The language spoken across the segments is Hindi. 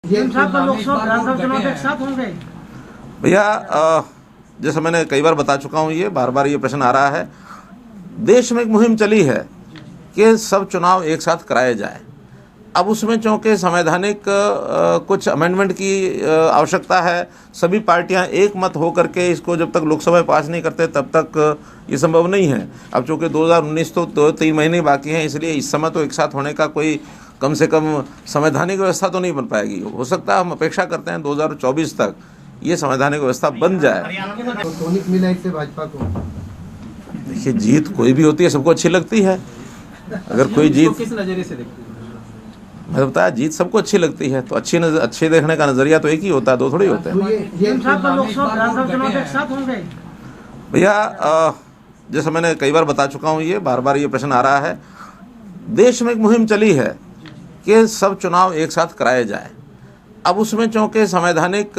भैया जैसे मैंने कई बार बता चुका हूँ, ये बार बार ये प्रश्न आ रहा है। देश में एक मुहिम चली है कि सब चुनाव एक साथ कराए जाए। अब उसमें चूँकि संवैधानिक कुछ अमेंडमेंट की आवश्यकता है, सभी पार्टियां एक मत हो करके इसको जब तक लोकसभा पास नहीं करते तब तक ये संभव नहीं है। अब चूँकि 2019 तो 3 महीने बाकी हैं, इसलिए इस समय तो एक साथ होने का कोई कम से कम संवैधानिक व्यवस्था तो नहीं बन पाएगी। हो सकता है, हम अपेक्षा करते हैं 2024 तक ये संवैधानिक व्यवस्था बन जाए। भाजपा को देखिए, जीत कोई भी होती है, सबको अच्छी लगती है। अगर कोई जीत किस नजरिए से देखते हैं? मैं बताया, जीत सबको अच्छी लगती है, तो अच्छे देखने का नजरिया तो एक ही होता है, दो थोड़ी होते हैं। भैया जैसे मैंने कई बार बता चुका हूँ, ये बार बार ये प्रश्न आ रहा है। देश में एक मुहिम चली है कि सब चुनाव एक साथ कराए जाए। अब उसमें चूँकि संवैधानिक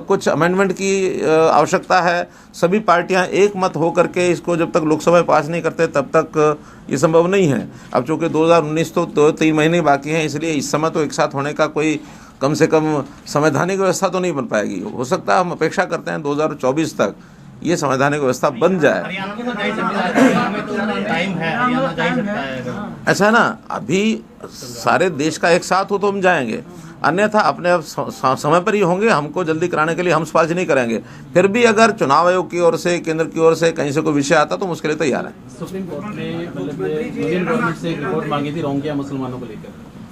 कुछ अमेंडमेंट की आवश्यकता है, सभी पार्टियां एक मत हो करके इसको जब तक लोकसभा पास नहीं करते तब तक ये संभव नहीं है। अब चूँकि 2019 तो 3 महीने बाकी हैं, इसलिए इस समय तो एक साथ होने का कोई कम से कम संवैधानिक व्यवस्था तो नहीं बन पाएगी। हो सकता है, हम अपेक्षा करते हैं 2024 तक ये संवैधानिक व्यवस्था बन जाए। ऐसा है ना, अभी सारे देश का एक साथ हो तो हम जाएंगे, अन्यथा अपने आप समय पर ही होंगे। हमको जल्दी कराने के लिए हम सिफारिश नहीं करेंगे। फिर भी अगर चुनाव आयोग की ओर से, केंद्र की ओर से कहीं से कोई विषय आता तो हम उसके लिए तैयार हैं। सुप्रीम कोर्ट ने इंडियन गवर्नमेंट से एक रिपोर्ट मांगी थी रोहिंग्या मुसलमानों को लेकर।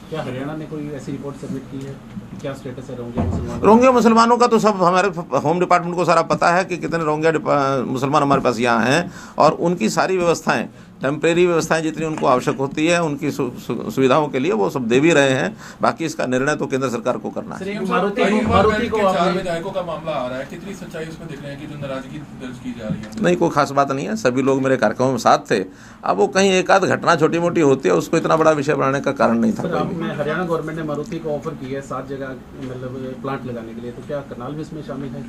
क्या हरियाणा ने कोई ऐसी रिपोर्ट सबमिट की है? क्या स्टेटस है रोहिंग्या मुसलमानों का? तो सब हमारे होम डिपार्टमेंट को सारा पता है कि कितने रोहिंग्या मुसलमान हमारे पास यहाँ हैं, और उनकी सारी व्यवस्थाएं, टेम्परेरी व्यवस्थाएं जितनी उनको आवश्यक होती है उनकी सुविधाओं के लिए वो सब दे भी रहे हैं। बाकी इसका निर्णय तो केंद्र सरकार को करना है। मारुति को 4 विधायकों का मामला आ रहा है, कितनी सच्चाई उसमें देख रहे हैं कि जो नाराजगी दर्ज की जा रही है? नहीं, कोई खास बात नहीं है। सभी लोग मेरे कार्यक्रमों में साथ थे। अब वो कहीं एक आध घटना छोटी मोटी होती है, उसको इतना बड़ा विषय बनाने का कारण नहीं था। हरियाणा गवर्नमेंट ने मारुति को ऑफर की है 7 जगह मतलब प्लांट लगाने के लिए, तो क्या करनाल भी इसमें शामिल है?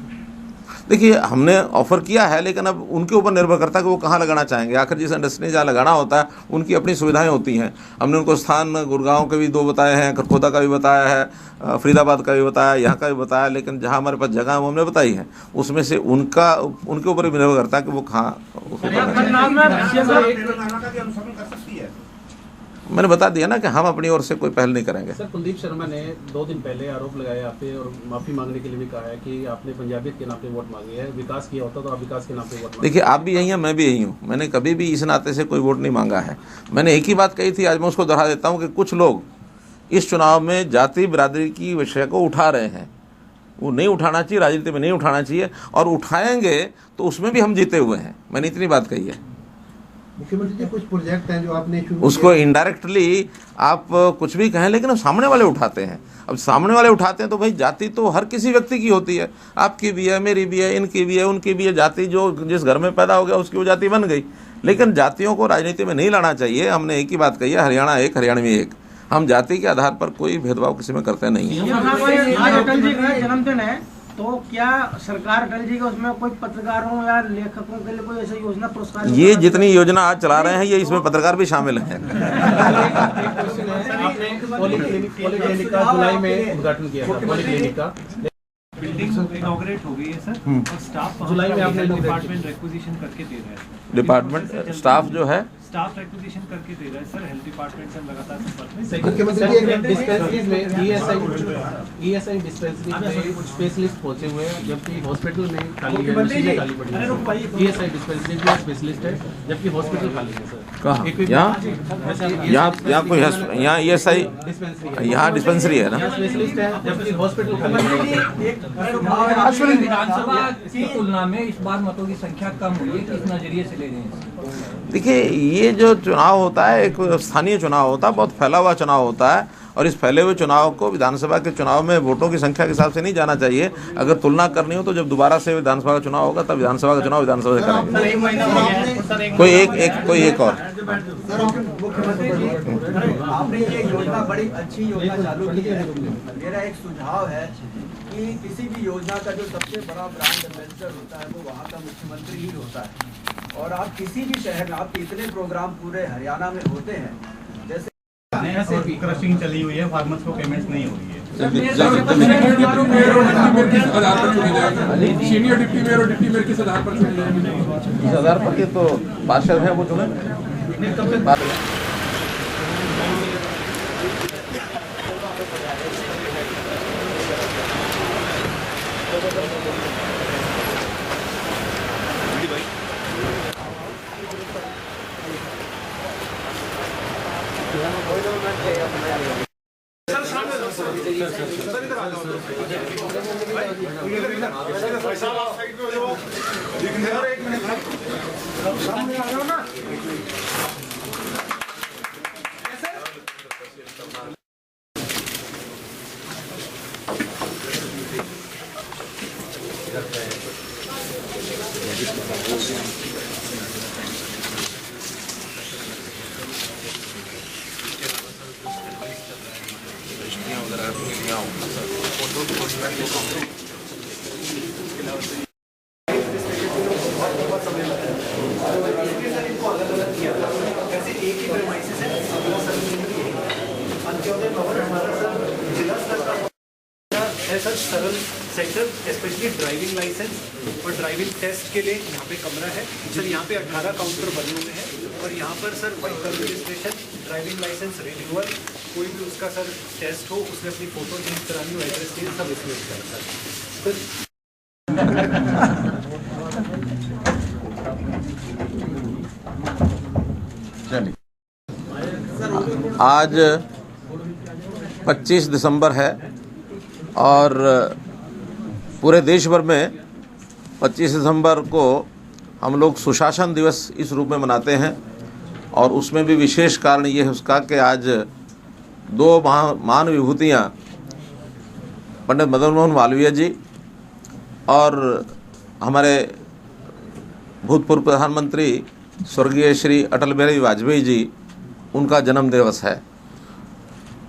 देखिए, हमने ऑफर किया है, लेकिन अब उनके ऊपर निर्भर करता है कि वो कहाँ लगाना चाहेंगे। आखिर जिस इंडस्ट्री जहाँ लगाना होता है उनकी अपनी सुविधाएं होती हैं। हमने उनको स्थान गुड़गांव के भी 2 बताए हैं, खरखोदा का भी बताया है, फरीदाबाद का भी बताया, यहाँ का भी बताया, लेकिन जहाँ हमारे पास जगह है वो हमने बताई है। उसमें से उनके ऊपर भी निर्भर करता है कि वो कहाँ। मैंने बता दिया ना कि हम अपनी ओर से कोई पहल नहीं करेंगे। सर, कुलदीप शर्मा ने 2 दिन पहले आरोप लगाया आप पे और माफी मांगने के लिए भी कहा है कि आपने पंजाबियत के नाम पे वोट मांगी है। विकास किया होता तो आप विकास के नाम पे वोट। देखिए, आप भी यही हैं, मैं भी यही हूँ। मैंने कभी भी इस नाते से कोई वोट नहीं मांगा है। मैंने एक ही बात कही थी, आज मैं उसको दोहरा देता हूँ कि कुछ लोग इस चुनाव में जाति बिरादरी की विषय को उठा रहे हैं। वो नहीं उठाना चाहिए, राजनीति में नहीं उठाना चाहिए, और उठाएंगे तो उसमें भी हम जीते हुए हैं। मैंने इतनी बात कही है। मुख्यमंत्री जी, कुछ प्रोजेक्ट हैं जो आपने शुरू उसको इनडायरेक्टली आप कुछ भी कहें, लेकिन अब सामने वाले उठाते हैं। अब सामने वाले उठाते हैं तो भाई, जाति तो हर किसी व्यक्ति की होती है। आपकी भी है, मेरी भी है, इनकी भी है, उनकी भी है। जाति जो जिस घर में पैदा हो गया उसकी वो जाति बन गई। लेकिन जातियों को राजनीति में नहीं लाना चाहिए। हमने एक ही बात कही है, हरियाणा एक, हरियाणवी एक। हम जाति के आधार पर कोई भेदभाव किसी में करते नहीं है। अटल जी का जन्मदिन है, तो क्या सरकार अटल जी का उसमें कोई पत्रकारों या लेखकों के लिए कोई ऐसी योजना पुरस्कार? ये जितनी योजना आज चला रहे हैं, ये इसमें पत्रकार भी शामिल हैं। आपने पॉलीक्लिनिक का जुलाई में उद्घाटन किया था, पॉलीक्लिनिक का बिल्डिंग इनॉग्रेट हो गई है सर, और स्टाफ जुलाई में आपने डिपार्टमेंट रिक्विजिशन करके दे रहा है। डिपार्टमेंट स्टाफ जो है स्टाफ रिक्विजिशन करके दे रहा है सर। हेल्थ डिपार्टमेंट से लगातार संपर्क में। मुख्यमंत्री डिस्पेंसरीज में ईएसआई डिस्पेंसरी में स्पेशलिस्ट पहुंचे हुए हैं, जबकि हॉस्पिटल में खाली है, मशीनें खाली पड़ी हैं। ईएसआई डिस्पेंसरी में स्पेशलिस्ट है, जबकि हॉस्पिटल खाली है सर। यहाँ कोई यहाँ ईएसआई यहाँ डिस्पेंसरी है ना, स्पेशलिस्ट है, जबकि हॉस्पिटल खाली है। विधानसभा की तुलना में इस बार मतों की संख्या कम हुई है, किस नजरिए से ले रहे हैं? देखिए, ये जो चुनाव होता है एक स्थानीय चुनाव होता है, बहुत फैला हुआ चुनाव होता है, और इस फैले हुए चुनाव को विधानसभा के चुनाव में वोटों की संख्या के हिसाब से नहीं जाना चाहिए। अगर तुलना करनी हो तो जब दोबारा से विधानसभा का चुनाव होगा तब विधानसभा का चुनाव विधानसभा से करेंगे। कोई एक और। मुख्यमंत्री जी, आपने ये योजना बड़ी अच्छी योजना चालू की है। मेरा एक सुझाव है कि किसी भी योजना का जो सबसे बड़ा ब्रांड एम्बेसडर होता है वो वहाँ का मुख्यमंत्री ही होता है। और आप किसी भी शहर में, आपके इतने प्रोग्राम पूरे हरियाणा में होते हैं, जैसे क्रशिंग चली हुई है, फार्मर्स को पेमेंट्स नहीं हो रही है। सीनियर डिप्टी मेयर और डिप्टी मेयर किस आधार पर चुने जाएंगे? इस आधार पर के तो पार्षद हैं वो चुने। है सर सरल सेंटर स्पेशली ड्राइविंग लाइसेंस और ड्राइविंग टेस्ट के लिए यहाँ पे कमरा है सर। यहाँ पे 18 काउंटर बने हुए हैं और यहाँ पर sir vehicle registration, driving licence renewal, कोई भी उसका सर टेस्ट हो, उसने अपनी फोटो चेंज करानी हो, एड्रेस चेंज, सब इसमें होता है चलिए, आज 25 दिसंबर है और पूरे देश भर में 25 दिसंबर को हम लोग सुशासन दिवस इस रूप में मनाते हैं। और उसमें भी विशेष कारण ये है उसका कि आज दो महान विभूतियाँ पंडित मदन मोहन मालवीय जी और हमारे भूतपूर्व प्रधानमंत्री स्वर्गीय श्री अटल बिहारी वाजपेयी जी, उनका जन्म दिवस है।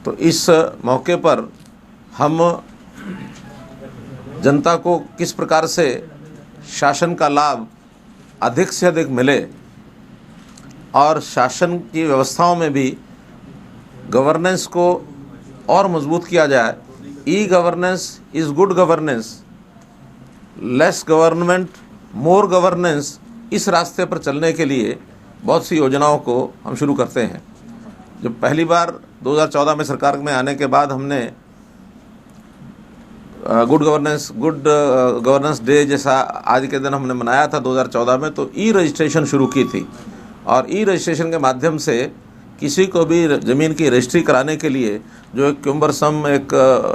तो इस मौके पर हम जनता को किस प्रकार से शासन का लाभ अधिक से अधिक मिले और शासन की व्यवस्थाओं में भी गवर्नेंस को और मजबूत किया जाए। E governance is good governance, less government more governance, इस रास्ते पर चलने के लिए बहुत सी योजनाओं को हम शुरू करते हैं। जब पहली बार 2014 में सरकार में आने के बाद हमने गुड गवर्नेंस डे जैसा आज के दिन हमने मनाया था 2014 में, तो ई रजिस्ट्रेशन शुरू की थी। और ई रजिस्ट्रेशन के माध्यम से किसी को भी ज़मीन की रजिस्ट्री कराने के लिए जो एक क्युम्बरसम एक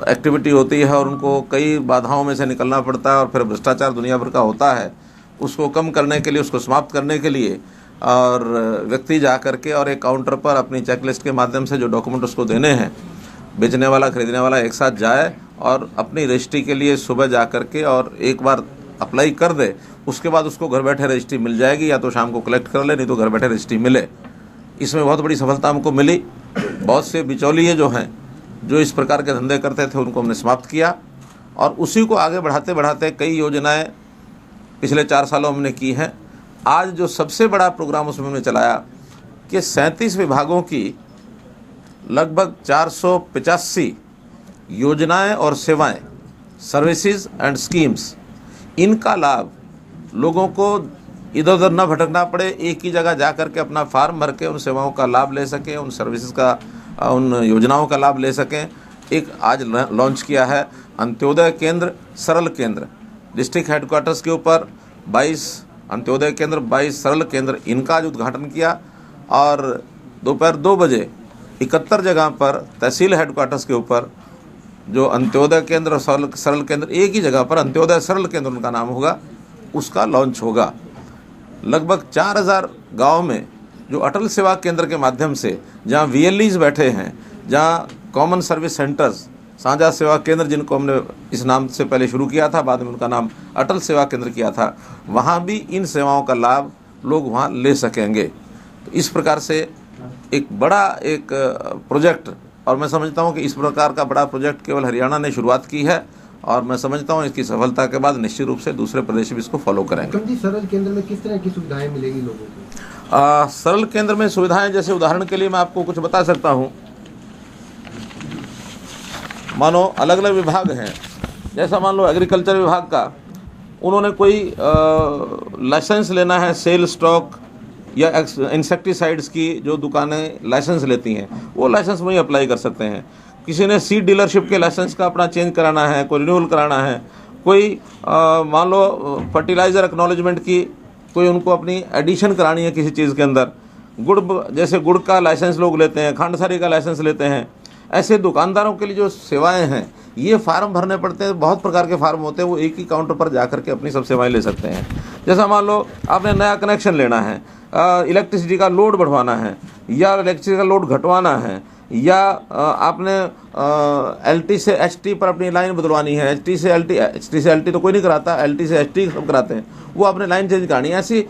एक्टिविटी होती है और उनको कई बाधाओं में से निकलना पड़ता है और फिर भ्रष्टाचार दुनिया भर का होता है, उसको कम करने के लिए, उसको समाप्त करने के लिए और व्यक्ति जा करके और एक काउंटर पर अपनी चेकलिस्ट के माध्यम से जो डॉक्यूमेंट उसको देने हैं, बेचने वाला खरीदने वाला एक साथ जाए और अपनी रजिस्ट्री के लिए सुबह जा करके और एक बार अप्लाई कर दे, उसके बाद उसको घर बैठे रजिस्ट्री मिल जाएगी, या तो शाम को कलेक्ट कर ले, नहीं तो घर बैठे रजिस्ट्री मिले। इसमें बहुत बड़ी सफलता हमको मिली। बहुत से बिचौलिए जो हैं, जो इस प्रकार के धंधे करते थे, उनको हमने समाप्त किया और उसी को आगे बढ़ाते बढ़ाते कई योजनाएं पिछले 4 सालों में हमने की हैं। आज जो सबसे बड़ा प्रोग्राम उसमें हमने चलाया कि 37 विभागों की लगभग 485 योजनाएं और सेवाएं, सर्विसेज एंड स्कीम्स, इनका लाभ लोगों को इधर उधर न भटकना पड़े, एक ही जगह जा कर के अपना फॉर्म भर के उन सेवाओं का लाभ ले सकें, उन सर्विसेज का, उन योजनाओं का लाभ ले सकें। एक आज लॉन्च किया है अंत्योदय केंद्र, सरल केंद्र। डिस्ट्रिक्ट हेडक्वार्टर्स के ऊपर 22 अंत्योदय केंद्र, 22 सरल केंद्र, इनका आज उद्घाटन किया। और दोपहर 2 बजे 71 जगह पर तहसील हेडक्वार्टर्स के ऊपर जो अंत्योदय केंद्र और सरल केंद्र, एक ही जगह पर अंत्योदय सरल केंद्र उनका नाम होगा, उसका लॉन्च होगा। लगभग 4000 गांव में जो अटल सेवा केंद्र के माध्यम से, जहां VLEs बैठे हैं, जहां कॉमन सर्विस सेंटर्स, साझा सेवा केंद्र, जिनको हमने इस नाम से पहले शुरू किया था, बाद में उनका नाम अटल सेवा केंद्र किया था, वहां भी इन सेवाओं का लाभ लोग वहां ले सकेंगे। तो इस प्रकार से एक बड़ा एक प्रोजेक्ट, और मैं समझता हूं कि इस प्रकार का बड़ा प्रोजेक्ट केवल हरियाणा ने शुरुआत की है और मैं समझता हूं इसकी सफलता के बाद निश्चित रूप से दूसरे प्रदेश भी इसको फॉलो करेंगे। सरल केंद्र में किस तरह की सुविधाएं मिलेगी लोगों को? सरल केंद्र में सुविधाएं, जैसे उदाहरण के लिए मैं आपको कुछ बता सकता हूं। मानो अलग अलग विभाग हैं, जैसा मान लो एग्रीकल्चर विभाग का, उन्होंने कोई लाइसेंस लेना है सेल स्टॉक या इंसेक्टिसाइड्स की जो दुकानें लाइसेंस लेती हैं, वो लाइसेंस वहीं अप्लाई कर सकते हैं। किसी ने सीड डीलरशिप के लाइसेंस का अपना चेंज कराना है, कोई रिन्यूअल कराना है, कोई मान लो फर्टिलाइज़र एक्नॉलेजमेंट की कोई उनको अपनी एडिशन करानी है किसी चीज़ के अंदर, गुड़ जैसे गुड़ का लाइसेंस लोग लेते हैं, खंडसारी का लाइसेंस लेते हैं, ऐसे दुकानदारों के लिए जो सेवाएं हैं ये फार्म भरने पड़ते हैं। बहुत प्रकार के फार्म होते हैं, वो एक ही काउंटर पर जा कर के अपनी सब सेवाएं ले सकते हैं। जैसा मान लो आपने नया कनेक्शन लेना है, इलेक्ट्रिसिटी का लोड बढ़वाना है या इलेक्ट्रिसिटी का लोड घटवाना है, या आपने LT से HT पर अपनी लाइन बदलवानी है, HT से LT तो कोई नहीं कराता, LT से HT सब कराते हैं, वो आपने लाइन चेंज करानी है। ऐसी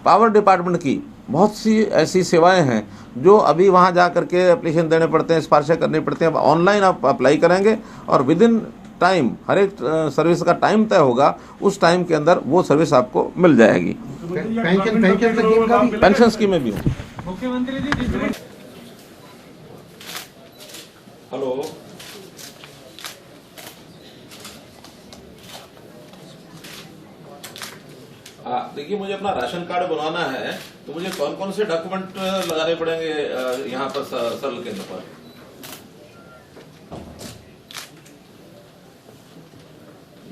पावर डिपार्टमेंट की बहुत सी ऐसी सेवाएं हैं जो अभी वहाँ जा करके एप्लीकेशन देने पड़ते हैं, सिफारिशें करनी पड़ती हैं। अब ऑनलाइन आप अप्लाई करेंगे और विद इन टाइम हर एक सर्विस का टाइम तय होगा, उस टाइम के अंदर वो सर्विस आपको मिल जाएगी। पेंशन स्कीम में भी हूँ। मुख्यमंत्री जी हेलो, देखिए मुझे अपना राशन कार्ड बनवाना है, तो मुझे कौन कौन से डॉक्यूमेंट लगाने पड़ेंगे यहाँ पर सरल केंद्र पर?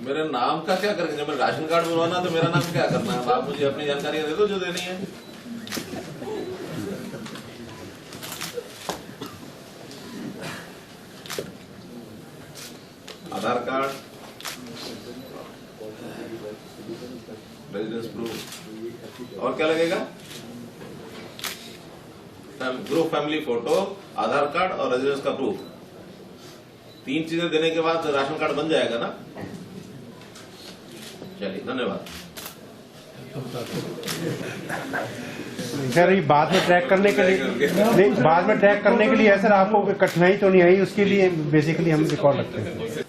मेरे नाम का क्या करेंगे? जब मैं राशन कार्ड बनवाना तो मेरा नाम क्या करना है? आप मुझे अपनी जानकारी दे दो जो देनी है। आधार कार्ड, रेजिडेंस प्रूफ, और क्या लगेगा? ग्रुप फैमिली फोटो, आधार कार्ड और रेजिडेंस का प्रूफ। 3 चीजें देने के बाद राशन कार्ड बन जाएगा ना? चलिए, धन्यवाद। सर ये बाद में ट्रैक करने के लिए नहीं, बाद में ट्रैक करने के लिए है सर, आपको कोई कठिनाई तो नहीं आई? उसके लिए बेसिकली हम रिकॉर्ड रखते हैं।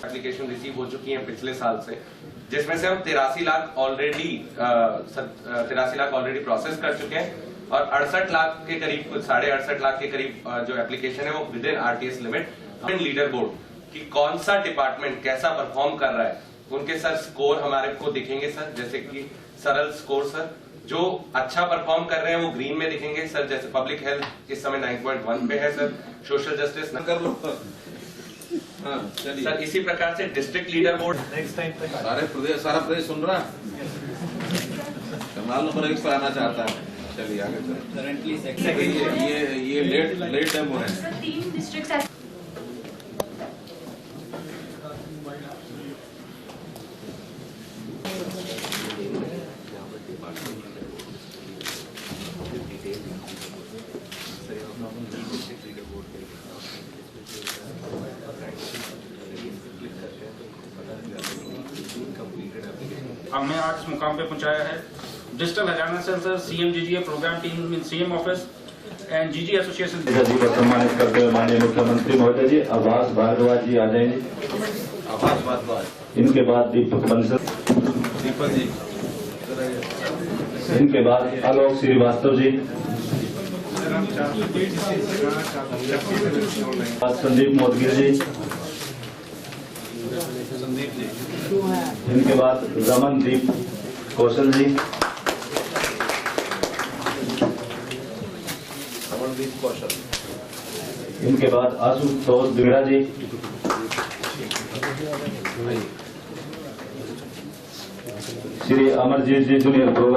एप्लीकेशन रिसीव हो चुकी हैं पिछले साल से, जिसमें से हम 83 लाख ऑलरेडी प्रोसेस कर चुके हैं और 68 लाख के करीब, कुछ 68.5 लाख के करीब जो एप्लीकेशन है वो with in RTS limit. Leader board कि कौन सा डिपार्टमेंट कैसा परफॉर्म कर रहा है, उनके सर स्कोर हमारे को दिखेंगे सर, जैसे कि सरल स्कोर सर, जो अच्छा परफॉर्म कर रहे हैं वो ग्रीन में दिखेंगे सर, जैसे पब्लिक हेल्थ इस समय 9.1 पे है सर, सोशल जस्टिस न कर लो सर। इसी प्रकार से district leader board next time तक सारा प्रदेश सुन रहा, कमाल नंबर 1 पर आना चाहता है। चलिए आगे चलिए। ये लेट डेमो है। 3 डिस्ट्रिक्ट हमने आज इस मुकाम पे पहुंचाया है। Digital Haryana sensor CMGGA programme team in CM office and GG association सम्मानित करते हुए माननीय मुख्यमंत्री महोदय जी आवास भारद्वाज जी आ जाएंगे। आवास भारद्वाज, इनके बाद दीपक बंसल, दीपक जी, इनके बाद आलोक श्रीवास्तव जी, संदीप मोदगिर जी, इनके बाद रमनदीप कौशल जी, इनके बाद आशुतोष बिगड़ा जी, श्री अमरजीत जी जूनियर